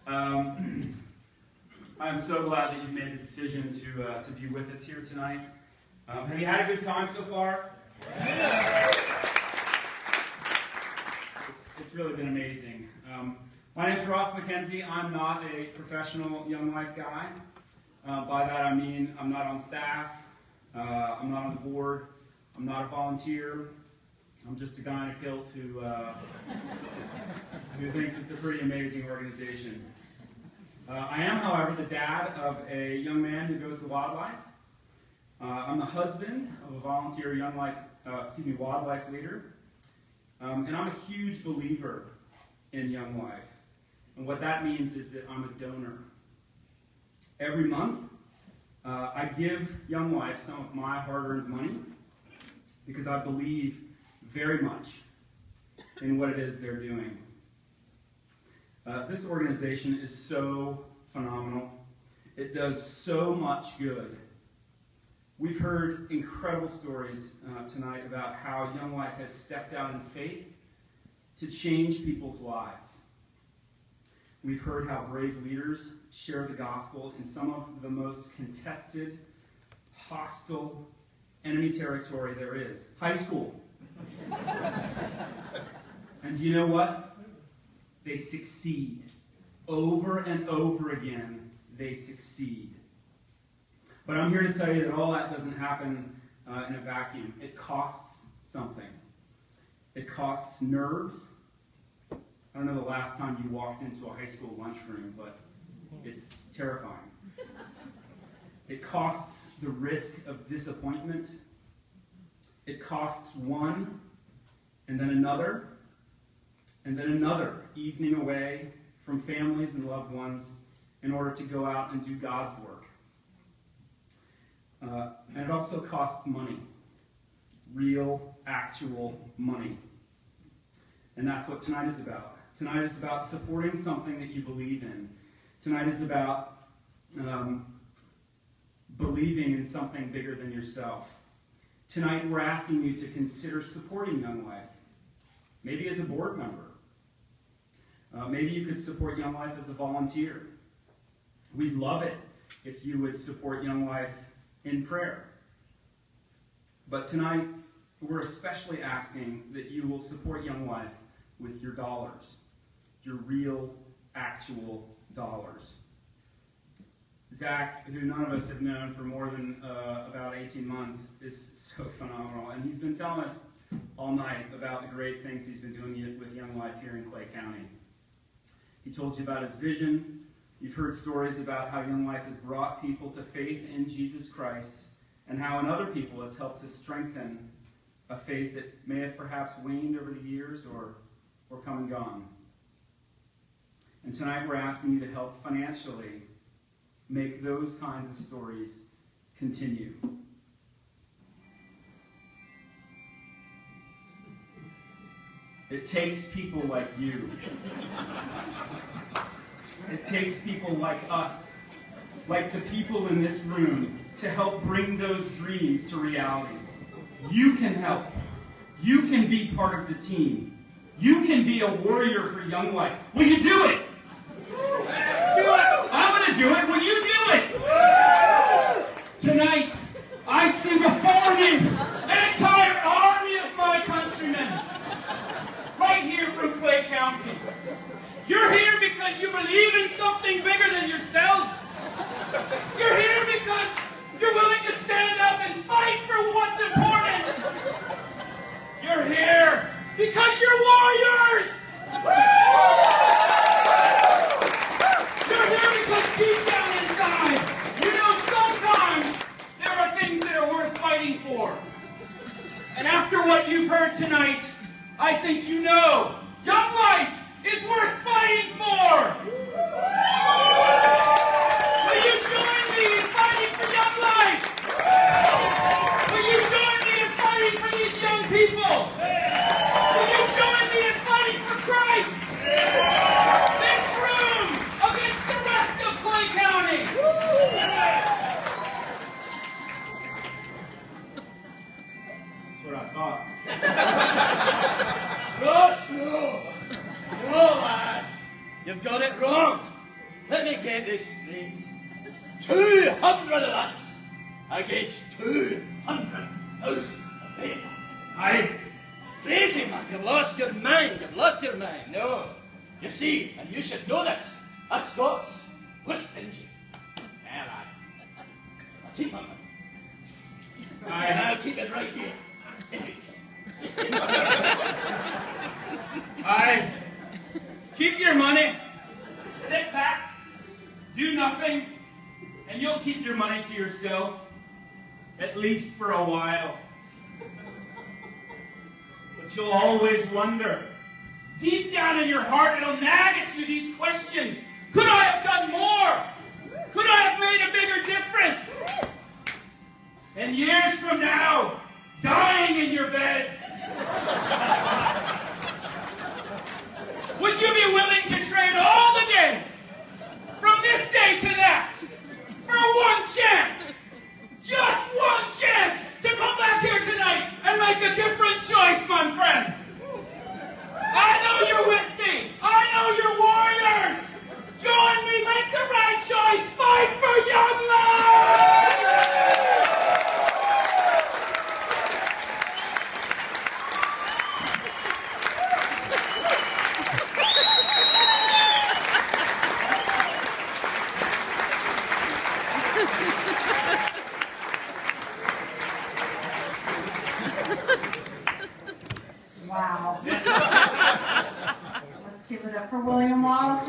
I'm so glad that you've made the decision to be with us here tonight. Have you had a good time so far? Yeah. It's really been amazing. My name's Ross McKenzie. I'm not a professional Young Life guy. By that I mean I'm not on staff, I'm not on the board, I'm not a volunteer. I'm just a guy in a kilt who thinks it's a pretty amazing organization. I am, however, the dad of a young man who goes to wildlife. I'm the husband of a volunteer wildlife leader. And I'm a huge believer in Young Life. And what that means is that I'm a donor. Every month, I give Young Life some of my hard-earned money because I believe very much in what it is they're doing. This organization is so phenomenal. It does so much good. We've heard incredible stories tonight about how Young Life has stepped out in faith to change people's lives. We've heard how brave leaders share the gospel in some of the most contested, hostile, enemy territory there is. High school. And do you know what? They succeed. Over and over again, they succeed. But I'm here to tell you that all that doesn't happen in a vacuum. It costs something. It costs nerves. I don't know the last time you walked into a high school lunchroom, but it's terrifying. It costs the risk of disappointment. It costs one, and then another evening away from families and loved ones in order to go out and do God's work. And it also costs money. Real, actual money. And that's what tonight is about. Tonight is about supporting something that you believe in. Tonight is about believing in something bigger than yourself. Tonight we're asking you to consider supporting Young Life. Maybe as a board member. Maybe you could support Young Life as a volunteer. We'd love it if you would support Young Life in prayer. But tonight, we're especially asking that you will support Young Life with your dollars. Your real, actual dollars. Zach, who none of us have known for more than about 18 months, is so phenomenal. And he's been telling us all night about the great things he's been doing with Young Life here in Clay County. He told you about his vision. You've heard stories about how Young Life has brought people to faith in Jesus Christ, and how in other people it's helped to strengthen a faith that may have perhaps waned over the years or come and gone. And tonight we're asking you to help financially make those kinds of stories continue. It takes people like you. It takes people like us, like the people in this room, to help bring those dreams to reality. You can help. You can be part of the team. You can be a warrior for Young Life. Will you do it? Do it! I'm going to do it. Will you do it? Tonight, I see before you an entire army of my countrymen, right here from Clay County. You're here because you believe in something bigger than yourself. You're here because you're willing to stand up and fight for what's important. You're here because you're warriors. You're here because deep down inside, you know sometimes there are things that are worth fighting for. And after what you've heard tonight, I think you know Young Life is worth fighting for! Will you join me in fighting for Young Life? Will you join me in fighting for these young people? Will you join me in fighting for Christ? This room against the rest of Clay County! That's what I thought. Gosh, no! No, lads! You've got it wrong! let me get this straight. 200 of us against 200,000 of them. Aye. Crazy, man. You've lost your mind. You've lost your mind. No. You see, and you should know this, us Scots, we're stingy. Aye. I'll keep my money. Aye. And I'll keep it right here. Aye. Keep your money. Sit back. Do nothing. And you'll keep your money to yourself. At least for a while. But you'll always wonder. Deep down in your heart, it'll nag at you these questions. Could I have done more? Could I have made a bigger difference? And years from now, dying in your beds, would you be willing to trade all the days, from this day to that, for one chance, just one chance, to come back here tonight and make a different choice, my friend? I know you're with me. I know you're warriors. Join me, make the right choice, fight for young life! Wow. Let's give it up for William Wallace.